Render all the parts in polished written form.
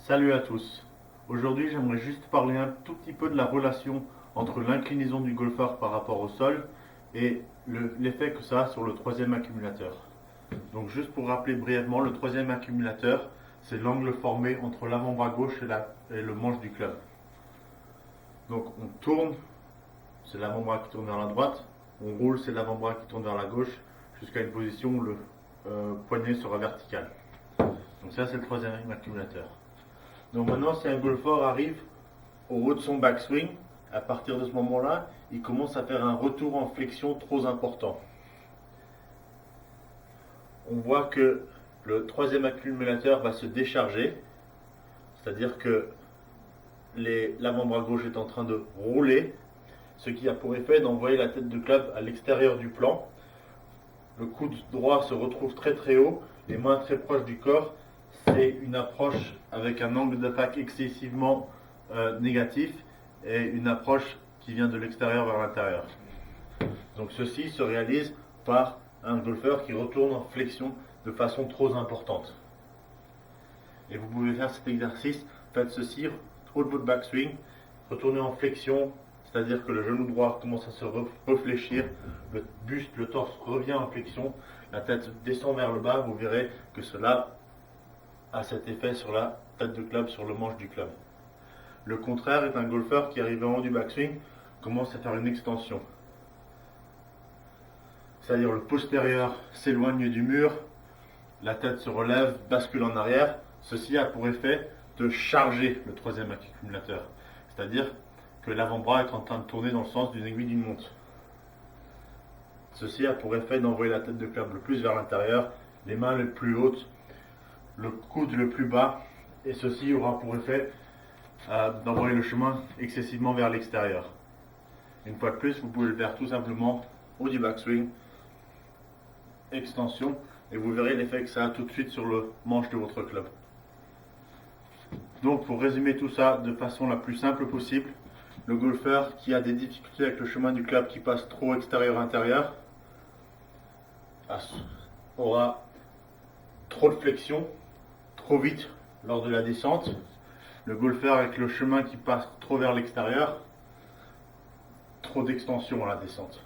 Salut à tous. Aujourd'hui, j'aimerais juste parler un tout petit peu de la relation entre l'inclinaison du golfeur par rapport au sol et l'effet que ça a sur le troisième accumulateur. Donc juste pour rappeler brièvement, le troisième accumulateur, c'est l'angle formé entre l'avant-bras gauche et le manche du club. Donc on tourne, c'est l'avant-bras qui tourne vers la droite, on roule, c'est l'avant-bras qui tourne vers la gauche, jusqu'à une position où le poignet sera vertical. Donc ça, c'est le troisième accumulateur. Donc maintenant, si un golfeur arrive au haut de son backswing, à partir de ce moment-là, il commence à faire un retour en flexion trop important. On voit que le troisième accumulateur va se décharger, c'est-à-dire que l'avant-bras gauche est en train de rouler, ce qui a pour effet d'envoyer la tête de club à l'extérieur du plan. Le coude droit se retrouve très très haut, les mains très proches du corps. C'est une approche avec un angle d'attaque excessivement négatif et une approche qui vient de l'extérieur vers l'intérieur. Donc ceci se réalise par un golfeur qui retourne en flexion de façon trop importante. Et vous pouvez faire cet exercice, faites ceci, haut de votre backswing, retournez en flexion, c'est-à-dire que le genou droit commence à se réfléchir, le buste, le torse revient en flexion, la tête descend vers le bas, vous verrez que cela a cet effet sur la tête de club, sur le manche du club. Le contraire est un golfeur qui arrive en haut du backswing, commence à faire une extension. C'est-à-dire le postérieur s'éloigne du mur, la tête se relève, bascule en arrière. Ceci a pour effet de charger le troisième accumulateur. C'est-à-dire que l'avant-bras est en train de tourner dans le sens d'une aiguille d'une montre. Ceci a pour effet d'envoyer la tête de club le plus vers l'intérieur, les mains les plus hautes, le coude le plus bas, et ceci aura pour effet d'envoyer le chemin excessivement vers l'extérieur. Une fois de plus, vous pouvez le faire tout simplement haut du backswing, extension, et vous verrez l'effet que ça a tout de suite sur le manche de votre club. Donc pour résumer tout ça de façon la plus simple possible, le golfeur qui a des difficultés avec le chemin du club qui passe trop extérieur-intérieur aura trop de flexion, trop vite lors de la descente. Le golfeur avec le chemin qui passe trop vers l'extérieur, trop d'extension à la descente.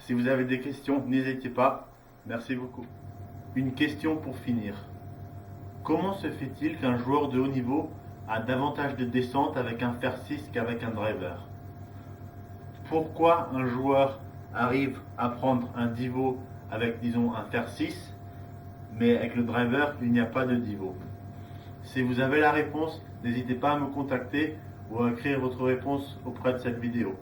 Si vous avez des questions, n'hésitez pas. Merci beaucoup. Une question pour finir. Comment se fait-il qu'un joueur de haut niveau a davantage de descente avec un fer 6 qu'avec un driver? Pourquoi un joueur arrive à prendre un divot avec, disons, un fer 6, mais avec le driver, il n'y a pas de divot? Si vous avez la réponse, n'hésitez pas à me contacter ou à écrire votre réponse auprès de cette vidéo.